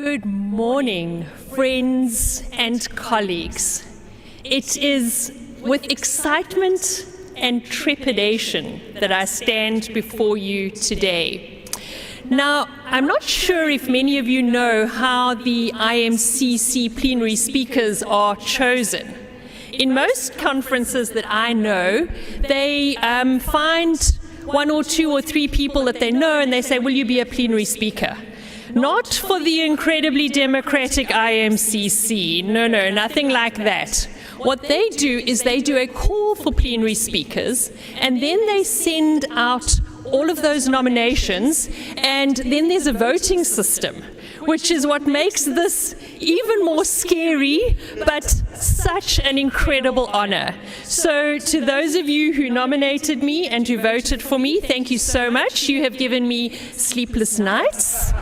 Good morning, friends and colleagues. It is with excitement and trepidation that I stand before you today. Now, I'm not sure if many of you know how the IMCC plenary speakers are chosen. In most conferences that I know, they find one or two or three people that they know and they say, will you be a plenary speaker? Not for the incredibly democratic IMCC. No, nothing like that. What they do is they do a call for plenary speakers, and then they send out all of those nominations, and then there's a voting system, which is what makes this even more scary, but such an incredible honor. So to those of you who nominated me and who voted for me, thank you so much. You have given me sleepless nights.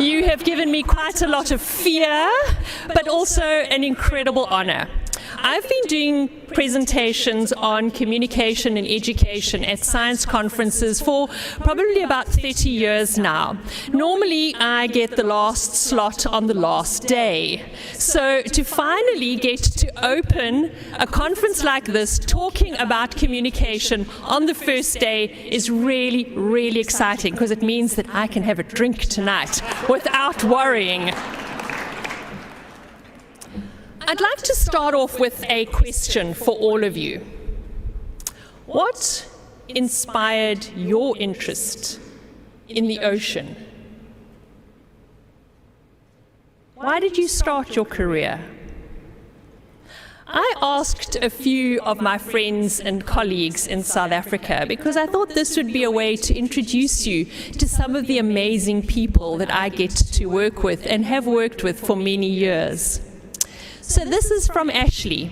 You have given me quite a lot of fear, but also an incredible honor. I've been doing presentations on communication and education at science conferences for probably about 30 years now. Normally, I get the last slot on the last day. So to finally get to open a conference like this talking about communication on the first day is really, really exciting, because it means that I can have a drink tonight without worrying. I'd like to start off with a question for all of you. What inspired your interest in the ocean? Why did you start your career? I asked a few of my friends and colleagues in South Africa because I thought this would be a way to introduce you to some of the amazing people that I get to work with and have worked with for many years. So this is from Ashley.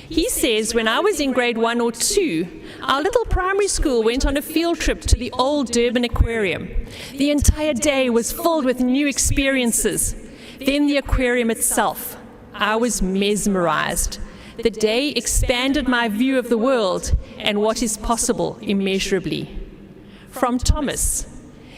He says, when I was in grade 1 or 2, our little primary school went on a field trip to the old Durban Aquarium. The entire day was filled with new experiences. Then the aquarium itself. I was mesmerized. The day expanded my view of the world and what is possible immeasurably. From Thomas.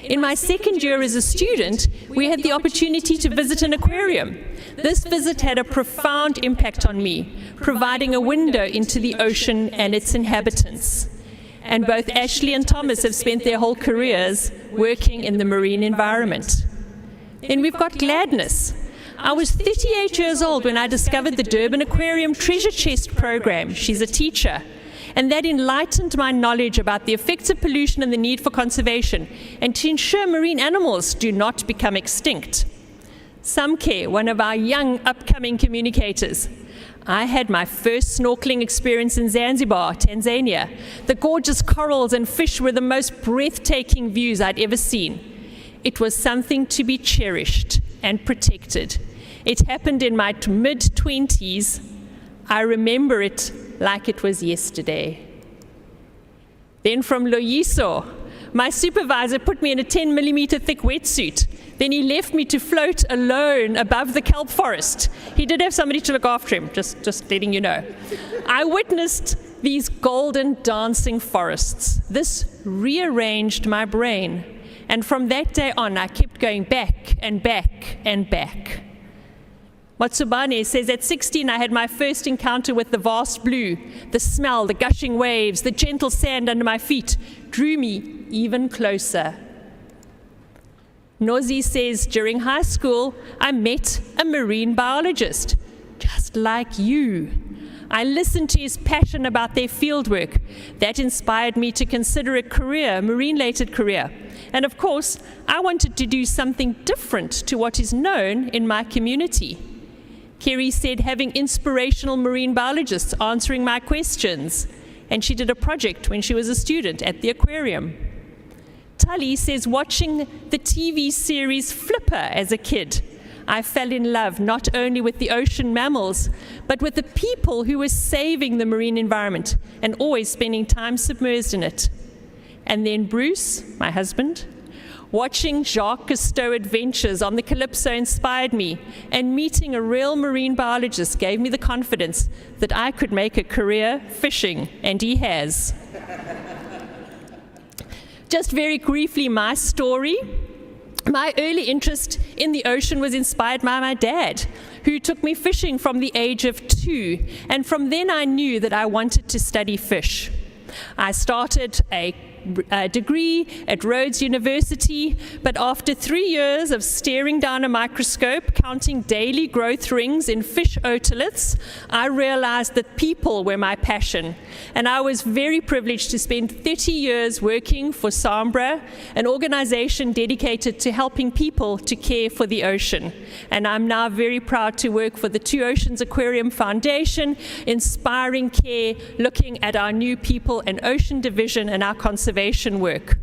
In my second year as a student, we had the opportunity to visit an aquarium. This visit had a profound impact on me, providing a window into the ocean and its inhabitants. And both Ashley and Thomas have spent their whole careers working in the marine environment. Then we've got Gladness. I was 38 years old when I discovered the Durban Aquarium Treasure Chest program. She's a teacher. And that enlightened my knowledge about the effects of pollution and the need for conservation, and to ensure marine animals do not become extinct. Samke, one of our young upcoming communicators. I had my first snorkeling experience in Zanzibar, Tanzania. The gorgeous corals and fish were the most breathtaking views I'd ever seen. It was something to be cherished and protected. It happened in my mid-20s. I remember it like it was yesterday. Then from Loyiso, my supervisor put me in a 10-millimeter thick wetsuit. Then he left me to float alone above the kelp forest. He did have somebody to look after him, just letting you know. I witnessed these golden dancing forests. This rearranged my brain. And from that day on, I kept going back and back and back. Matsubane says, at 16, I had my first encounter with the vast blue. The smell, the gushing waves, the gentle sand under my feet drew me even closer. Nozi says, during high school, I met a marine biologist, just like you. I listened to his passion about their fieldwork. That inspired me to consider a career, a marine-related career. And of course, I wanted to do something different to what is known in my community. Kerry said, having inspirational marine biologists answering my questions. And she did a project when she was a student at the aquarium. Tully says, watching the TV series Flipper as a kid, I fell in love not only with the ocean mammals, but with the people who were saving the marine environment and always spending time submerged in it. And then Bruce, my husband, watching Jacques Cousteau adventures on the Calypso inspired me, and meeting a real marine biologist gave me the confidence that I could make a career fishing, and he has. Just very briefly, my story. My early interest in the ocean was inspired by my dad, who took me fishing from the age of 2, and from then I knew that I wanted to study fish. I started a degree at Rhodes University, but after 3 years of staring down a microscope, counting daily growth rings in fish otoliths, I realized that people were my passion, and I was very privileged to spend 30 years working for Sambra, an organization dedicated to helping people to care for the ocean. And I'm now very proud to work for the Two Oceans Aquarium Foundation, inspiring care, looking at our new people and ocean division and our conservation work.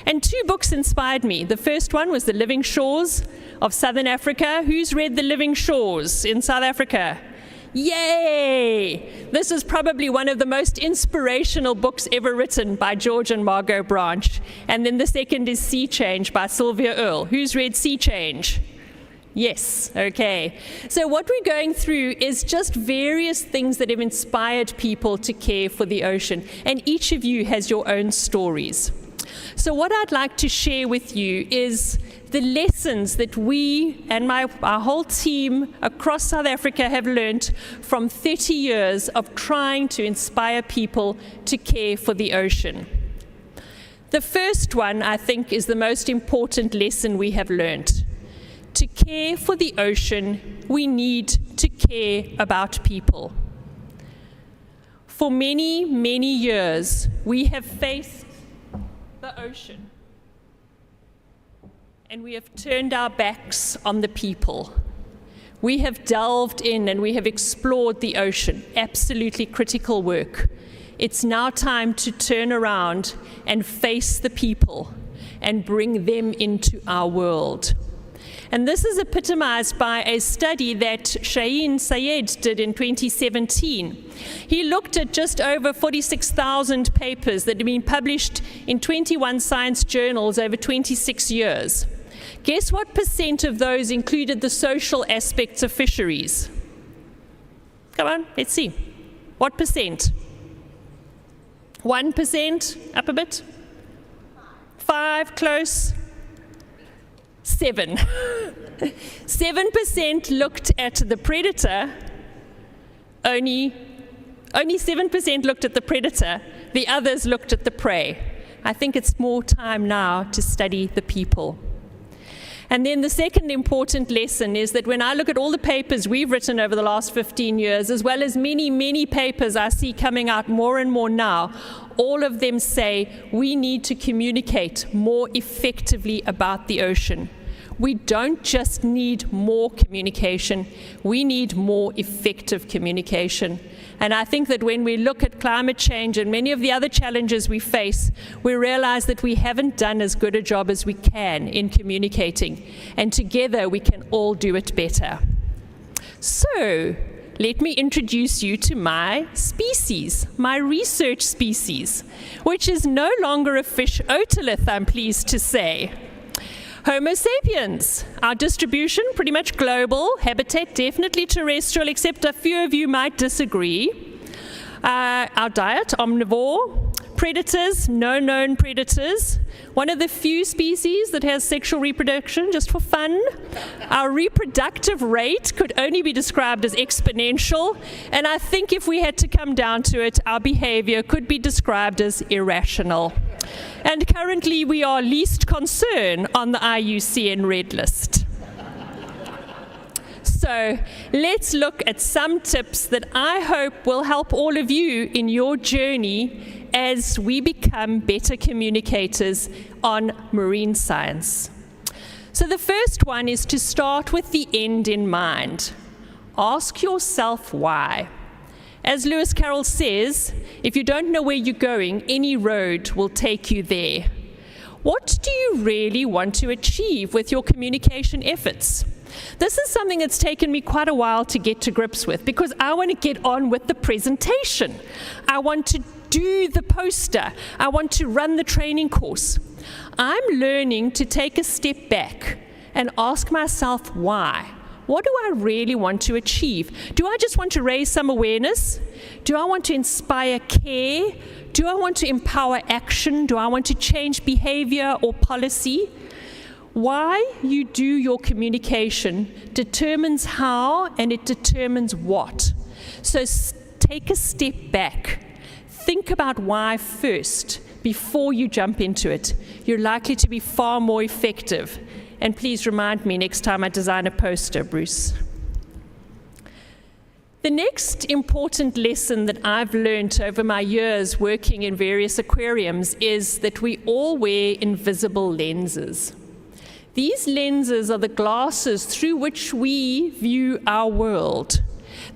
And 2 books inspired me. The first one was The Living Shores of Southern Africa. Who's read The Living Shores in South Africa? Yay! This is probably one of the most inspirational books ever written by George and Margot Branch. And then the second is Sea Change by Sylvia Earle. Who's read Sea Change? Yes, okay. So what we're going through is just various things that have inspired people to care for the ocean, and each of you has your own stories. So what I'd like to share with you is the lessons that we and our whole team across South Africa have learned from 30 years of trying to inspire people to care for the ocean. The first one, I think, is the most important lesson we have learned. To care for the ocean, we need to care about people. For many, many years, we have faced the ocean, and we have turned our backs on the people. We have delved in and we have explored the ocean, absolutely critical work. It's now time to turn around and face the people and bring them into our world. And this is epitomized by a study that Shaheen Sayed did in 2017. He looked at just over 46,000 papers that had been published in 21 science journals over 26 years. Guess what percent of those included the social aspects of fisheries? Come on, let's see. What percent? 1%? Up a bit? 5, close? 7. 7% looked at the predator. Only 7% looked at the predator. The others looked at the prey. I think it's more time now to study the people. And then the second important lesson is that when I look at all the papers we've written over the last 15 years, as well as many, many papers I see coming out more and more now, all of them say we need to communicate more effectively about the ocean. We don't just need more communication, we need more effective communication. And I think that when we look at climate change and many of the other challenges we face, we realize that we haven't done as good a job as we can in communicating. And together we can all do it better. So, let me introduce you to my species, my research species, which is no longer a fish otolith, I'm pleased to say. Homo sapiens, our distribution pretty much global, habitat definitely terrestrial, except a few of you might disagree. Our diet, omnivore. Predators, no known predators. One of the few species that has sexual reproduction, just for fun. Our reproductive rate could only be described as exponential, and I think if we had to come down to it, our behavior could be described as irrational. And currently we are least concern on the IUCN Red List. So let's look at some tips that I hope will help all of you in your journey as we become better communicators on marine science. So the first one is to start with the end in mind. Ask yourself why. As Lewis Carroll says, if you don't know where you're going, any road will take you there. What do you really want to achieve with your communication efforts? This is something that's taken me quite a while to get to grips with, because I want to get on with the presentation. I want to do the poster. I want to run the training course. I'm learning to take a step back and ask myself why. What do I really want to achieve? Do I just want to raise some awareness? Do I want to inspire care? Do I want to empower action? Do I want to change behavior or policy? Why you do your communication determines how, and it determines what. So take a step back. Think about why first before you jump into it. You're likely to be far more effective. And please remind me next time I design a poster, Bruce. The next important lesson that I've learned over my years working in various aquariums is that we all wear invisible lenses. These lenses are the glasses through which we view our world.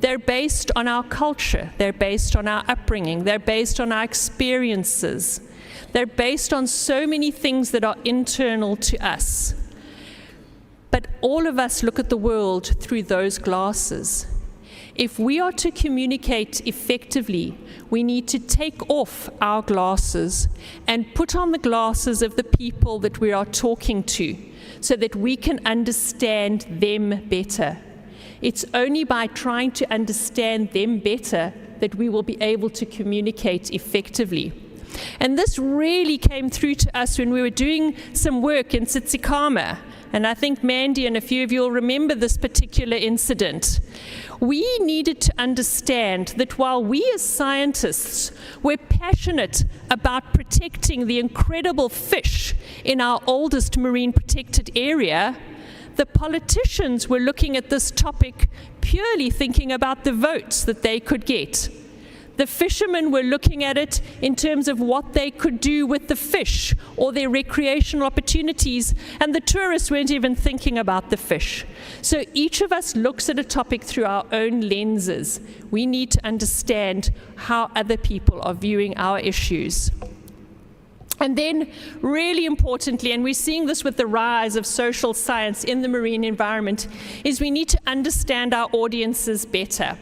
They're based on our culture, they're based on our upbringing, they're based on our experiences. They're based on so many things that are internal to us. But all of us look at the world through those glasses. If we are to communicate effectively, we need to take off our glasses and put on the glasses of the people that we are talking to so that we can understand them better. It's only by trying to understand them better that we will be able to communicate effectively. And this really came through to us when we were doing some work in Tsitsikamma. And I think Mandy and a few of you will remember this particular incident. We needed to understand that while we as scientists were passionate about protecting the incredible fish in our oldest marine protected area, the politicians were looking at this topic purely thinking about the votes that they could get. The fishermen were looking at it in terms of what they could do with the fish or their recreational opportunities, and the tourists weren't even thinking about the fish. So each of us looks at a topic through our own lenses. We need to understand how other people are viewing our issues. And then, really importantly, and we're seeing this with the rise of social science in the marine environment, is we need to understand our audiences better.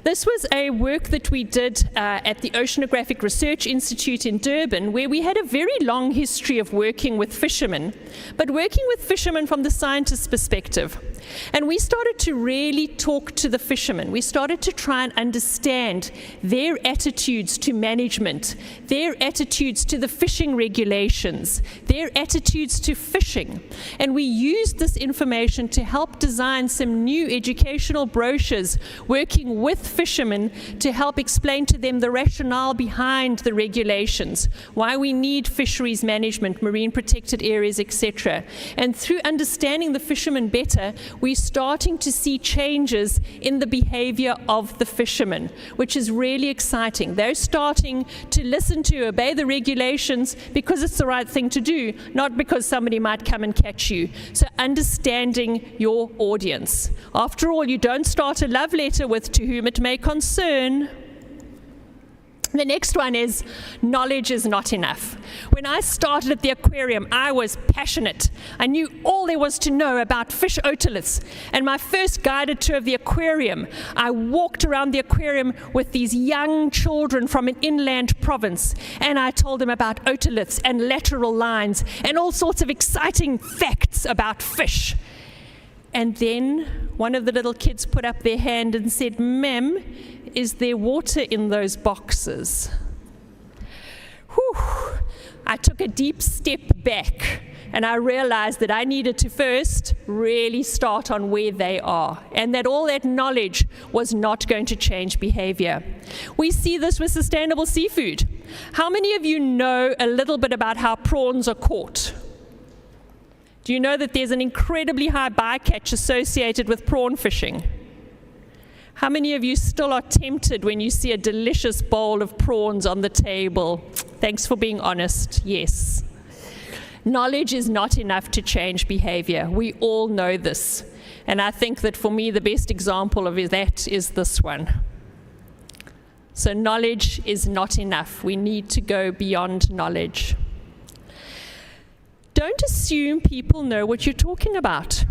This was a work that we did at the Oceanographic Research Institute in Durban, where we had a very long history of working with fishermen, but working with fishermen from the scientist's perspective. And we started to really talk to the fishermen. We started to try and understand their attitudes to management, their attitudes to the fishing regulations, their attitudes to fishing. And we used this information to help design some new educational brochures working with fishermen to help explain to them the rationale behind the regulations, why we need fisheries management, marine protected areas, etc. And through understanding the fishermen better, we're starting to see changes in the behavior of the fishermen, which is really exciting. They're starting to listen to obey the regulations because it's the right thing to do, not because somebody might come and catch you. So understanding your audience. After all, you don't start a love letter with "to whom it may concern." The next one is knowledge is not enough. When I started at the aquarium, I was passionate. I knew all there was to know about fish otoliths. And my first guided tour of the aquarium, I walked around the aquarium with these young children from an inland province, and I told them about otoliths and lateral lines and all sorts of exciting facts about fish. And then one of the little kids put up their hand and said, "Ma'am, is there water in those boxes?" Whew. I took a deep step back and I realized that I needed to first really start on where they are, and that all that knowledge was not going to change behavior. We see this with sustainable seafood. How many of you know a little bit about how prawns are caught? Do you know that there's an incredibly high bycatch associated with prawn fishing? How many of you still are tempted when you see a delicious bowl of prawns on the table? Thanks for being honest. Yes. Knowledge is not enough to change behavior. We all know this. And I think that for me, the best example of that is this one. So knowledge is not enough. We need to go beyond knowledge. Don't assume people know what you're talking about.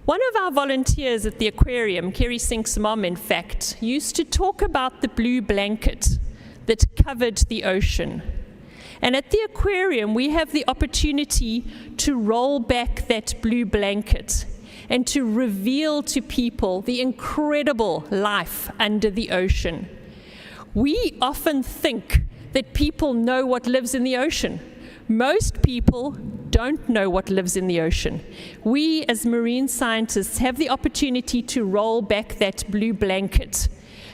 One of our volunteers at the aquarium, Kerry Sink's mom, in fact, used to talk about the blue blanket that covered the ocean. And at the aquarium, we have the opportunity to roll back that blue blanket and to reveal to people the incredible life under the ocean. We often think that people know what lives in the ocean. Most people don't know what lives in the ocean. We, as marine scientists, have the opportunity to roll back that blue blanket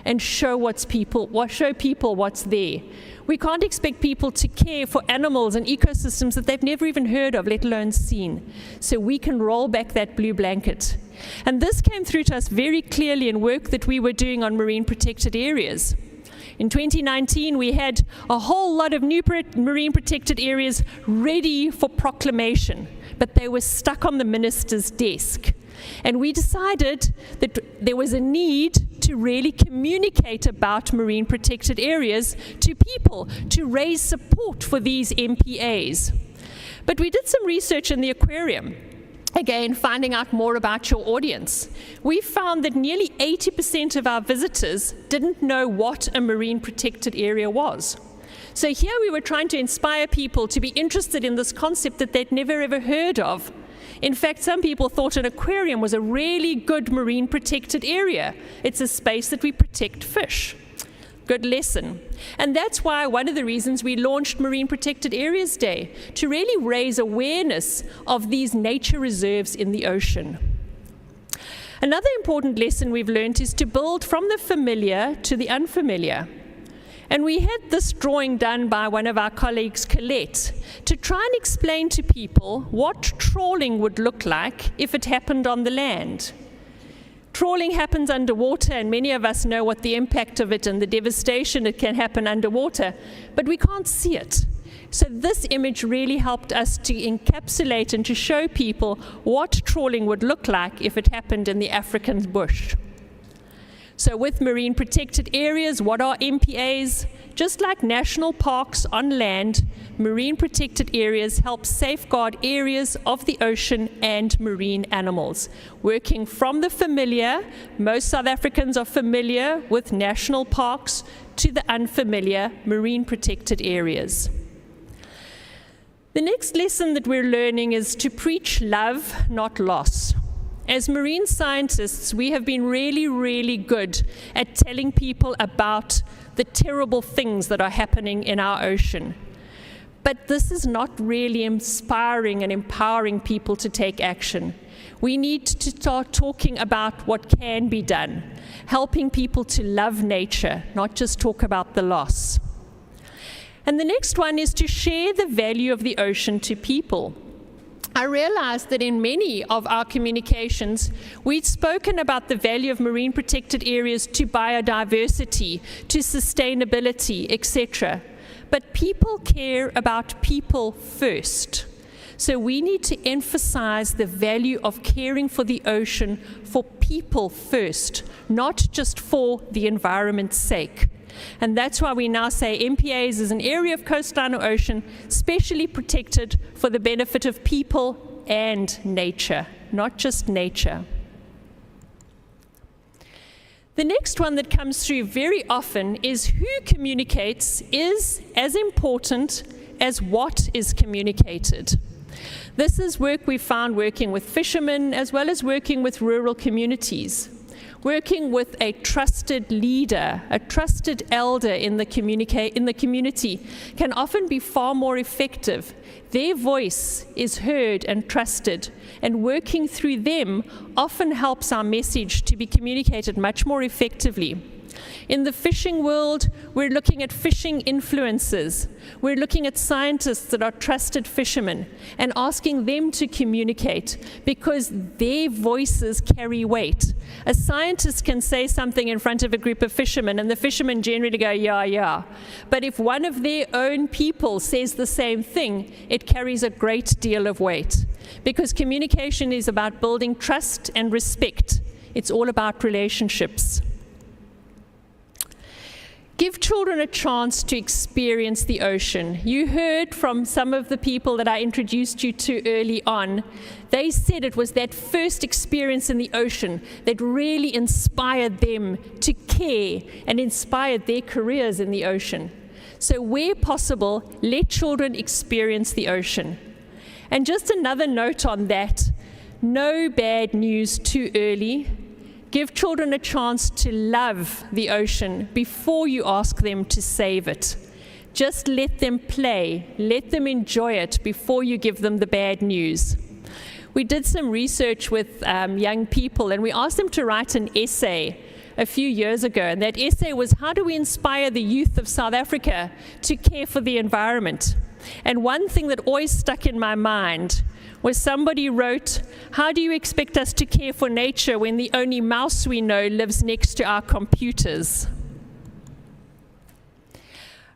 and show people what's there. We can't expect people to care for animals and ecosystems that they've never even heard of, let alone seen. So we can roll back that blue blanket. And this came through to us very clearly in work that we were doing on marine protected areas. In 2019, we had a whole lot of new marine protected areas ready for proclamation, but they were stuck on the minister's desk. And we decided that there was a need to really communicate about marine protected areas to people, to raise support for these MPAs. But we did some research in the aquarium, again, finding out more about your audience. We found that nearly 80% of our visitors didn't know what a marine protected area was. So here we were trying to inspire people to be interested in this concept that they'd never ever heard of. In fact, some people thought an aquarium was a really good marine protected area. It's a space that we protect fish. Good lesson. And that's why one of the reasons we launched Marine Protected Areas Day, to really raise awareness of these nature reserves in the ocean. Another important lesson we've learned is to build from the familiar to the unfamiliar. And we had this drawing done by one of our colleagues, Colette, to try and explain to people what trawling would look like if it happened on the land. Trawling happens underwater, and many of us know what the impact of it and the devastation it can happen underwater, but we can't see it. So this image really helped us to encapsulate and to show people what trawling would look like if it happened in the African bush. So with marine protected areas, what are MPAs? Just like national parks on land, marine protected areas help safeguard areas of the ocean and marine animals. Working from the familiar, most South Africans are familiar with national parks, to the unfamiliar, marine protected areas. The next lesson that we're learning is to preach love, not loss. As marine scientists, we have been really, really good at telling people about the terrible things that are happening in our ocean. But this is not really inspiring and empowering people to take action. We need to start talking about what can be done, helping people to love nature, not just talk about the loss. And the next one is to share the value of the ocean to people. I realized that in many of our communications, we'd spoken about the value of marine protected areas to biodiversity, to sustainability, etc. But people care about people first. So we need to emphasize the value of caring for the ocean for people first, not just for the environment's sake. And that's why we now say MPAs is an area of coastline or ocean specially protected for the benefit of people and nature, not just nature. The next one that comes through very often is who communicates is as important as what is communicated. This is work we found working with fishermen as well as working with rural communities. Working with a trusted leader, a trusted elder in the community can often be far more effective. Their voice is heard and trusted, and working through them often helps our message to be communicated much more effectively. In the fishing world, we're looking at fishing influencers. We're looking at scientists that are trusted fishermen and asking them to communicate because their voices carry weight. A scientist can say something in front of a group of fishermen and the fishermen generally go, yeah, yeah. But if one of their own people says the same thing, it carries a great deal of weight. Because communication is about building trust and respect. It's all about relationships. Give children a chance to experience the ocean. You heard from some of the people that I introduced you to early on. They said it was that first experience in the ocean that really inspired them to care and inspired their careers in the ocean. So where possible, let children experience the ocean. And just another note on that, no bad news too early. Give children a chance to love the ocean before you ask them to save it. Just let them play, let them enjoy it before you give them the bad news. We did some research with young people, and we asked them to write an essay a few years ago, and that essay was, how do we inspire the youth of South Africa to care for the environment? And one thing that always stuck in my mind was somebody wrote, how do you expect us to care for nature when the only mouse we know lives next to our computers?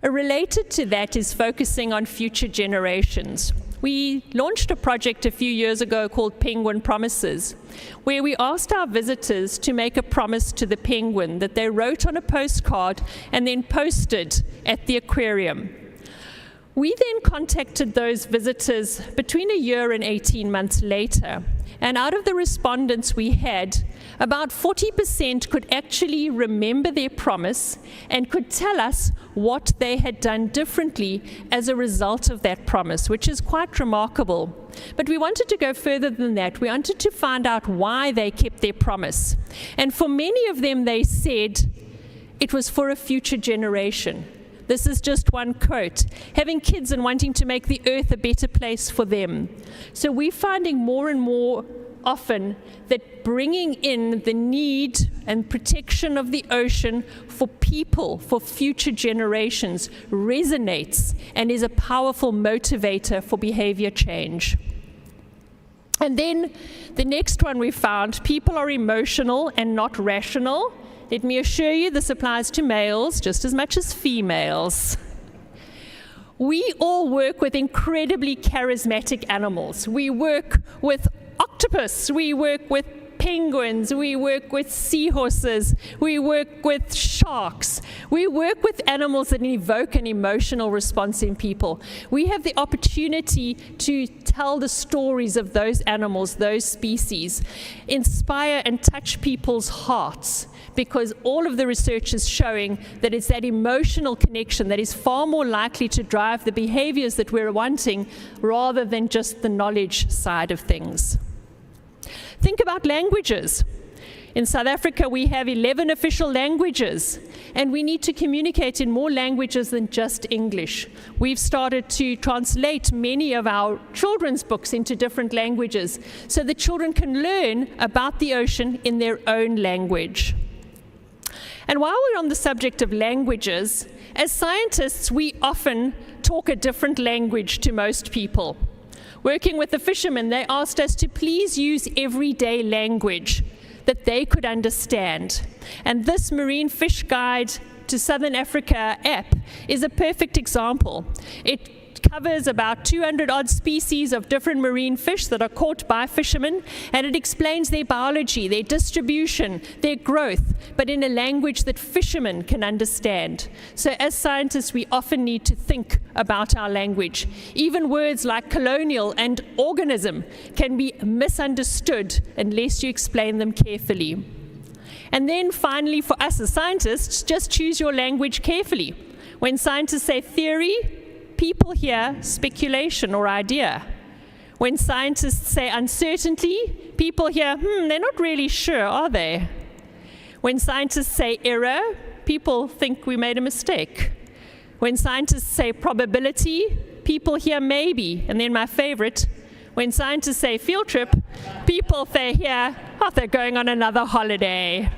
Related to that is focusing on future generations. We launched a project a few years ago called Penguin Promises, where we asked our visitors to make a promise to the penguin that they wrote on a postcard and then posted at the aquarium. We then contacted those visitors between a year and 18 months later, and out of the respondents we had, about 40% could actually remember their promise and could tell us what they had done differently as a result of that promise, which is quite remarkable. But we wanted to go further than that. We wanted to find out why they kept their promise. And for many of them, they said it was for a future generation. This is just one quote, having kids and wanting to make the earth a better place for them. So we're finding more and more often that bringing in the need and protection of the ocean for people, for future generations, resonates and is a powerful motivator for behavior change. And then the next one we found, people are emotional and not rational. Let me assure you, this applies to males just as much as females. We all work with incredibly charismatic animals. We work with octopus, we work with penguins, we work with seahorses, we work with sharks. We work with animals that evoke an emotional response in people. We have the opportunity to tell the stories of those animals, those species, inspire and touch people's hearts, because all of the research is showing that it's that emotional connection that is far more likely to drive the behaviors that we're wanting rather than just the knowledge side of things. Think about languages. In South Africa, we have 11 official languages, and we need to communicate in more languages than just English. We've started to translate many of our children's books into different languages so that children can learn about the ocean in their own language. And while we're on the subject of languages, as scientists, we often talk a different language to most people. Working with the fishermen, they asked us to please use everyday language that they could understand. And this Marine Fish Guide to Southern Africa app is a perfect example. It covers about 200 odd species of different marine fish that are caught by fishermen, and it explains their biology, their distribution, their growth, but in a language that fishermen can understand. So as scientists, we often need to think about our language. Even words like colonial and organism can be misunderstood unless you explain them carefully. And then finally, for us as scientists, just choose your language carefully. When scientists say theory, people hear speculation or idea. When scientists say uncertainty, people hear, they're not really sure, are they? When scientists say error, people think we made a mistake. When scientists say probability, people hear maybe. And then my favorite, when scientists say field trip, people hear, they're going on another holiday.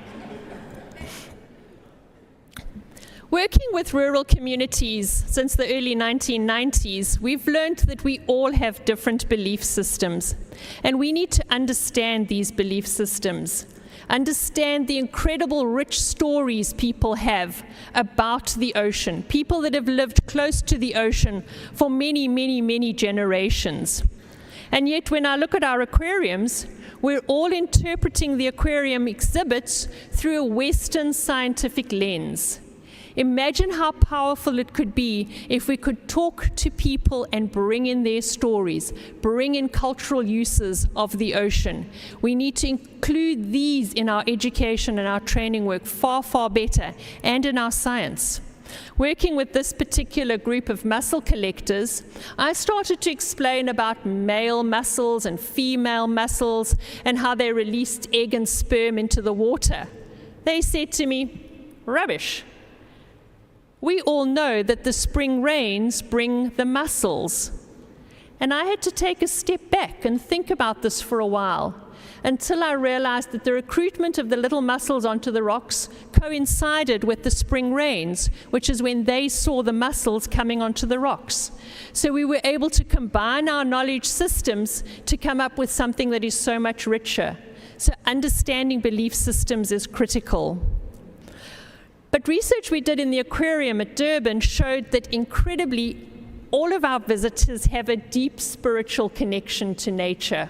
Working with rural communities since the early 1990s, we've learned that we all have different belief systems, and we need to understand these belief systems, understand the incredible rich stories people have about the ocean, people that have lived close to the ocean for many, many, many generations. And yet when I look at our aquariums, we're all interpreting the aquarium exhibits through a Western scientific lens. Imagine how powerful it could be if we could talk to people and bring in their stories, bring in cultural uses of the ocean. We need to include these in our education and our training work far, far better, and in our science. Working with this particular group of mussel collectors, I started to explain about male mussels and female mussels and how they released egg and sperm into the water. They said to me, rubbish. We all know that the spring rains bring the mussels. And I had to take a step back and think about this for a while, until I realized that the recruitment of the little mussels onto the rocks coincided with the spring rains, which is when they saw the mussels coming onto the rocks. So we were able to combine our knowledge systems to come up with something that is so much richer. So understanding belief systems is critical. But research we did in the aquarium at Durban showed that incredibly, all of our visitors have a deep spiritual connection to nature.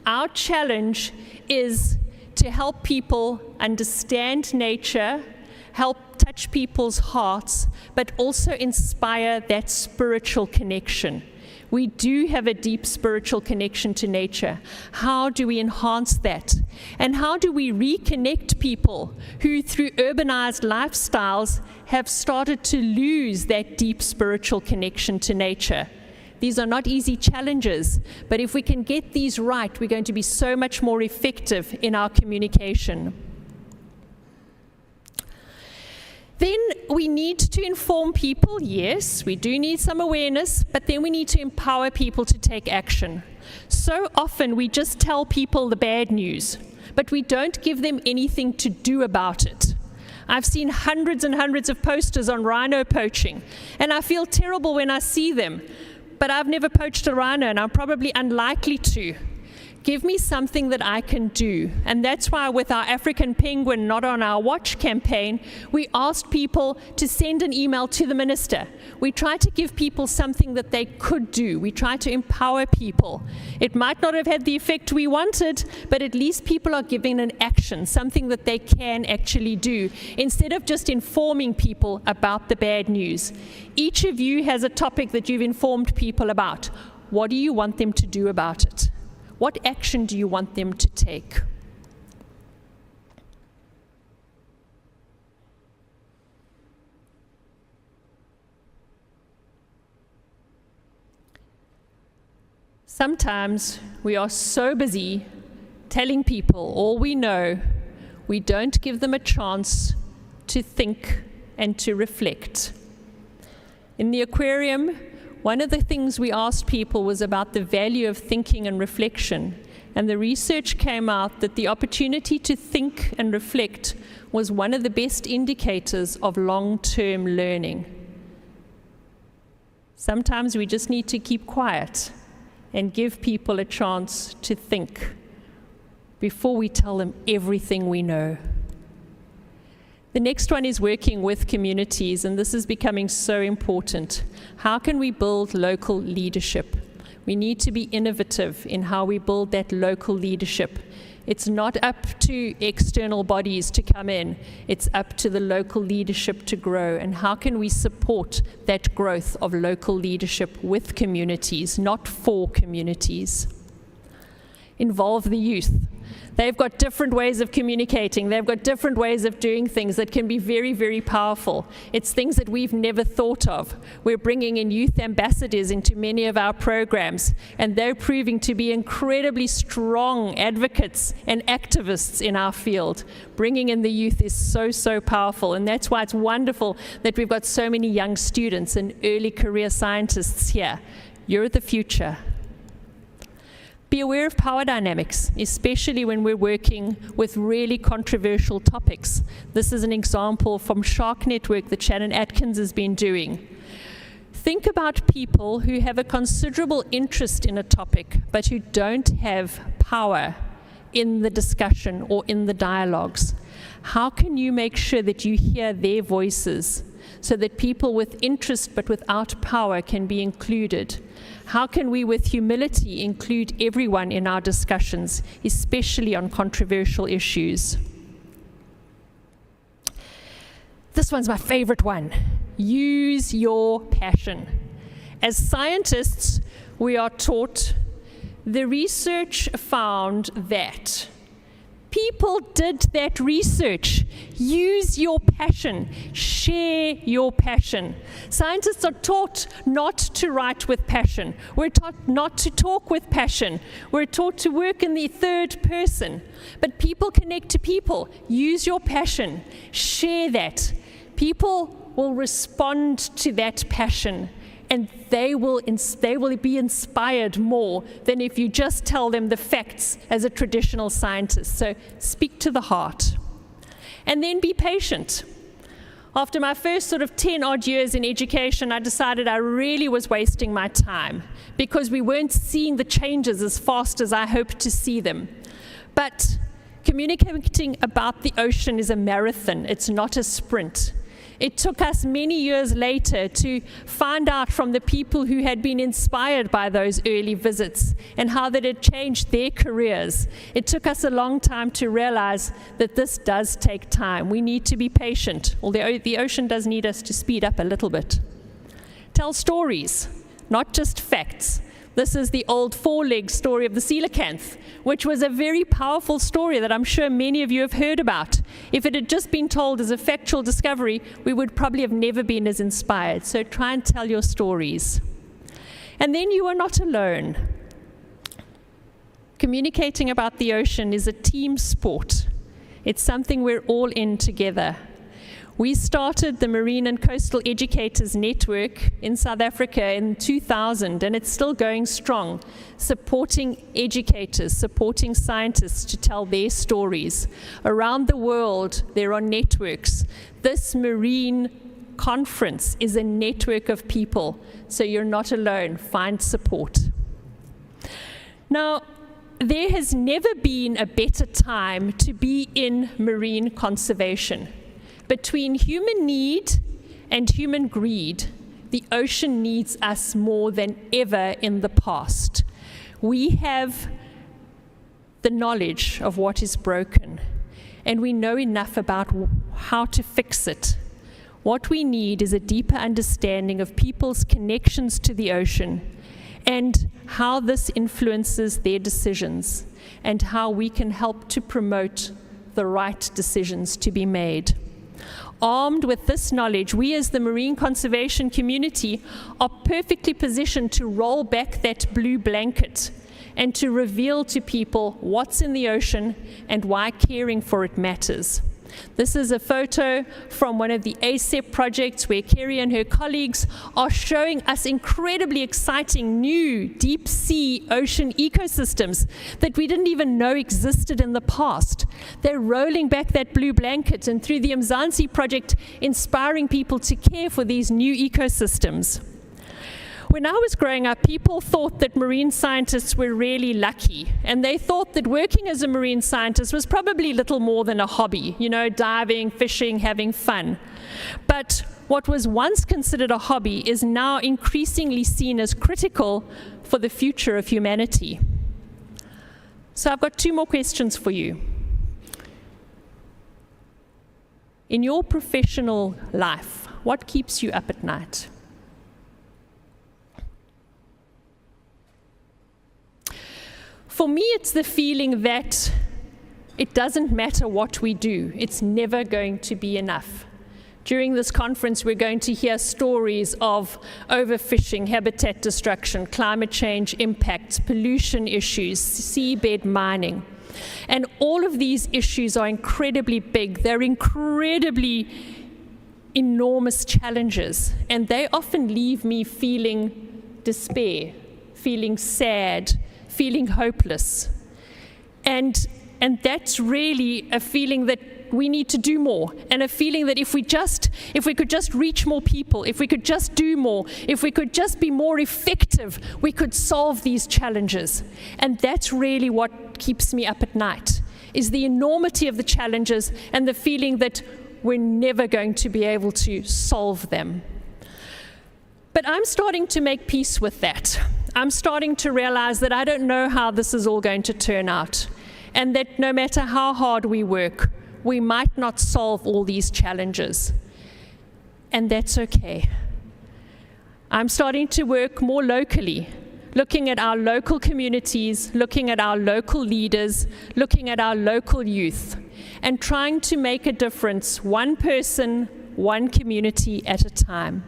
Our challenge is to help people understand nature, help touch people's hearts, but also inspire that spiritual connection. We do have a deep spiritual connection to nature. How do we enhance that? And how do we reconnect people who, through urbanized lifestyles, have started to lose that deep spiritual connection to nature? These are not easy challenges, but if we can get these right, we're going to be so much more effective in our communication. Then we need to inform people, yes, we do need some awareness, but then we need to empower people to take action. So often we just tell people the bad news, but we don't give them anything to do about it. I've seen hundreds and hundreds of posters on rhino poaching, and I feel terrible when I see them. But I've never poached a rhino, and I'm probably unlikely to. Give me something that I can do. And that's why with our African Penguin Not on Our Watch campaign, we asked people to send an email to the minister. We tried to give people something that they could do. We tried to empower people. It might not have had the effect we wanted, but at least people are given an action, something that they can actually do, instead of just informing people about the bad news. Each of you has a topic that you've informed people about. What do you want them to do about it? What action do you want them to take? Sometimes we are so busy telling people all we know, we don't give them a chance to think and to reflect. In the aquarium, one of the things we asked people was about the value of thinking and reflection, and the research came out that the opportunity to think and reflect was one of the best indicators of long-term learning. Sometimes we just need to keep quiet and give people a chance to think before we tell them everything we know. The next one is working with communities, and this is becoming so important. How can we build local leadership? We need to be innovative in how we build that local leadership. It's not up to external bodies to come in, it's up to the local leadership to grow. And how can we support that growth of local leadership with communities, not for communities? Involve the youth. They've got different ways of communicating. They've got different ways of doing things that can be very, very powerful. It's things that we've never thought of. We're bringing in youth ambassadors into many of our programs, and they're proving to be incredibly strong advocates and activists in our field. Bringing in the youth is so, so powerful, and that's why it's wonderful that we've got so many young students and early career scientists here. You're the future. Be aware of power dynamics, especially when we're working with really controversial topics. This is an example from Shark Network that Shannon Atkins has been doing. Think about people who have a considerable interest in a topic, but who don't have power in the discussion or in the dialogues. How can you make sure that you hear their voices so that people with interest but without power can be included? How can we, with humility, include everyone in our discussions, especially on controversial issues? This one's my favorite one. Use your passion. As scientists, we are taught, the research found that. People did that research. Use your passion. Share your passion. Scientists are taught not to write with passion. We're taught not to talk with passion. We're taught to work in the third person. But people connect to people. Use your passion. Share that. People will respond to that passion, and they will be inspired more than if you just tell them the facts as a traditional scientist. So speak to the heart. And then be patient. After my first sort of 10 odd years in education, I decided I really was wasting my time because we weren't seeing the changes as fast as I hoped to see them. But communicating about the ocean is a marathon, it's not a sprint. It took us many years later to find out from the people who had been inspired by those early visits and how that had changed their careers. It took us a long time to realize that this does take time. We need to be patient, although the ocean does need us to speed up a little bit. Tell stories, not just facts. This is the old four-legged story of the coelacanth, which was a very powerful story that I'm sure many of you have heard about. If it had just been told as a factual discovery, we would probably have never been as inspired. So try and tell your stories. And then you are not alone. Communicating about the ocean is a team sport. It's something we're all in together. We started the Marine and Coastal Educators Network in South Africa in 2000, and it's still going strong, supporting educators, supporting scientists to tell their stories. Around the world, there are networks. This Marine conference is a network of people, so you're not alone. Find support. Now, there has never been a better time to be in marine conservation. Between human need and human greed, the ocean needs us more than ever in the past. We have the knowledge of what is broken, and we know enough about how to fix it. What we need is a deeper understanding of people's connections to the ocean and how this influences their decisions and how we can help to promote the right decisions to be made. Armed with this knowledge, we as the marine conservation community are perfectly positioned to roll back that blue blanket and to reveal to people what's in the ocean and why caring for it matters. This is a photo from one of the ACEP projects where Kerry and her colleagues are showing us incredibly exciting new deep sea ocean ecosystems that we didn't even know existed in the past. They're rolling back that blue blanket and through the IMCC project inspiring people to care for these new ecosystems. When I was growing up, people thought that marine scientists were really lucky, and they thought that working as a marine scientist was probably little more than a hobby, diving, fishing, having fun. But what was once considered a hobby is now increasingly seen as critical for the future of humanity. So I've got two more questions for you. In your professional life, what keeps you up at night? For me, it's the feeling that it doesn't matter what we do, it's never going to be enough. During this conference, we're going to hear stories of overfishing, habitat destruction, climate change impacts, pollution issues, seabed mining. And all of these issues are incredibly big. They're incredibly enormous challenges, and they often leave me feeling despair, feeling sad, feeling hopeless. And that's really a feeling that we need to do more, and a feeling that if we could just reach more people, if we could just do more, if we could just be more effective, we could solve these challenges. And that's really what keeps me up at night, is the enormity of the challenges and the feeling that we're never going to be able to solve them. But I'm starting to make peace with that. I'm starting to realize that I don't know how this is all going to turn out, and that no matter how hard we work, we might not solve all these challenges. And that's okay. I'm starting to work more locally, looking at our local communities, looking at our local leaders, looking at our local youth, and trying to make a difference, one person, one community at a time.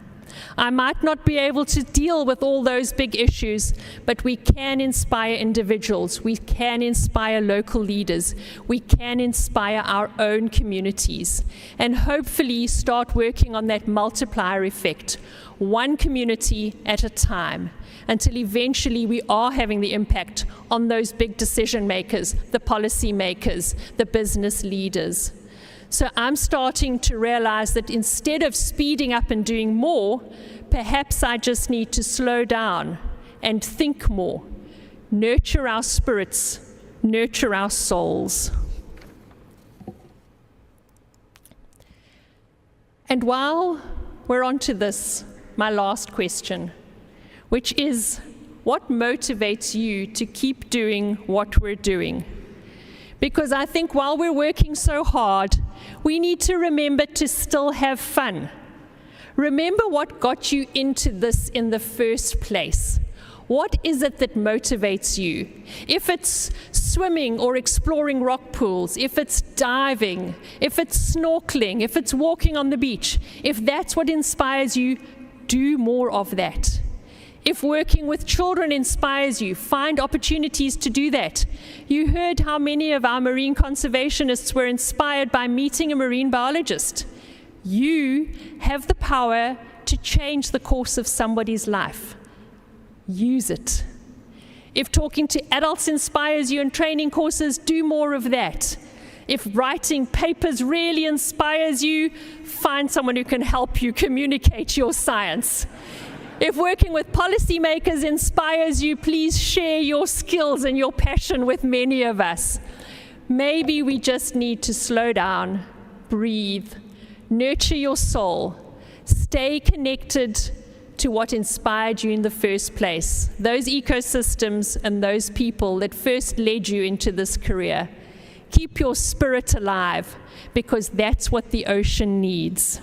I might not be able to deal with all those big issues, but we can inspire individuals, we can inspire local leaders, we can inspire our own communities, and hopefully start working on that multiplier effect, one community at a time, until eventually we are having the impact on those big decision makers, the policy makers, the business leaders. So I'm starting to realize that instead of speeding up and doing more, perhaps I just need to slow down and think more, nurture our spirits, nurture our souls. And while we're on to this, my last question, which is, what motivates you to keep doing what we're doing? Because I think while we're working so hard, we need to remember to still have fun. Remember what got you into this in the first place. What is it that motivates you? If it's swimming or exploring rock pools, if it's diving, if it's snorkeling, if it's walking on the beach, if that's what inspires you, do more of that. If working with children inspires you, find opportunities to do that. You heard how many of our marine conservationists were inspired by meeting a marine biologist. You have the power to change the course of somebody's life. Use it. If talking to adults inspires you in training courses, do more of that. If writing papers really inspires you, find someone who can help you communicate your science. If working with policymakers inspires you, please share your skills and your passion with many of us. Maybe we just need to slow down, breathe, nurture your soul, stay connected to what inspired you in the first place, those ecosystems and those people that first led you into this career. Keep your spirit alive, because that's what the ocean needs.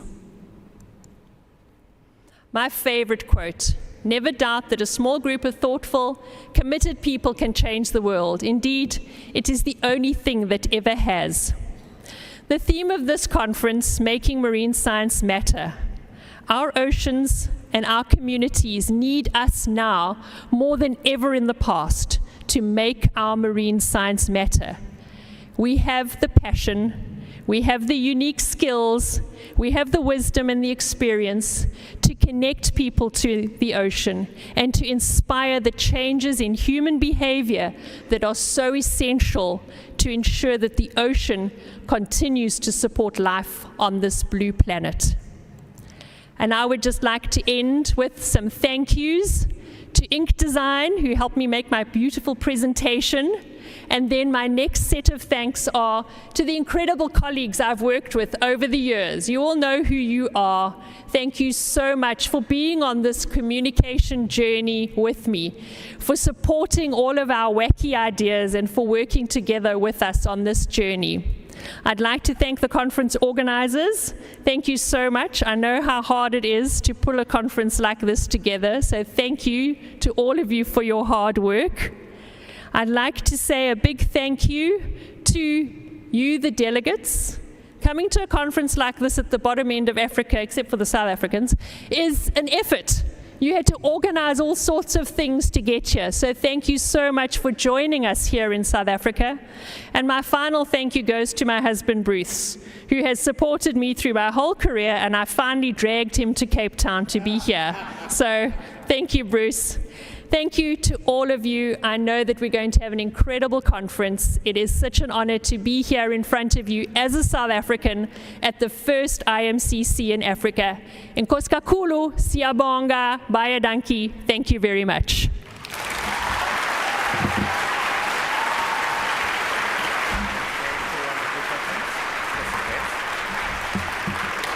My favorite quote, never doubt that a small group of thoughtful, committed people can change the world. Indeed, it is the only thing that ever has. The theme of this conference, Making Marine Science Matter. Our oceans and our communities need us now more than ever in the past to make our marine science matter. We have the passion, we have the unique skills, we have the wisdom and the experience to connect people to the ocean and to inspire the changes in human behavior that are so essential to ensure that the ocean continues to support life on this blue planet. And I would just like to end with some thank yous to Ink Design, who helped me make my beautiful presentation. And then my next set of thanks are to the incredible colleagues I've worked with over the years. You all know who you are. Thank you so much for being on this communication journey with me, for supporting all of our wacky ideas, and for working together with us on this journey. I'd like to thank the conference organizers. Thank you so much. I know how hard it is to pull a conference like this together, so thank you to all of you for your hard work. I'd like to say a big thank you to you, the delegates. Coming to a conference like this at the bottom end of Africa, except for the South Africans, is an effort. You had to organize all sorts of things to get here. So thank you so much for joining us here in South Africa. And my final thank you goes to my husband, Bruce, who has supported me through my whole career, and I finally dragged him to Cape Town to be here. So thank you, Bruce. Thank you to all of you. I know that we're going to have an incredible conference. It is such an honor to be here in front of you as a South African at the first IMCC in Africa. Nkosi kakhulu, siyabonga, baya danki. Thank you very much.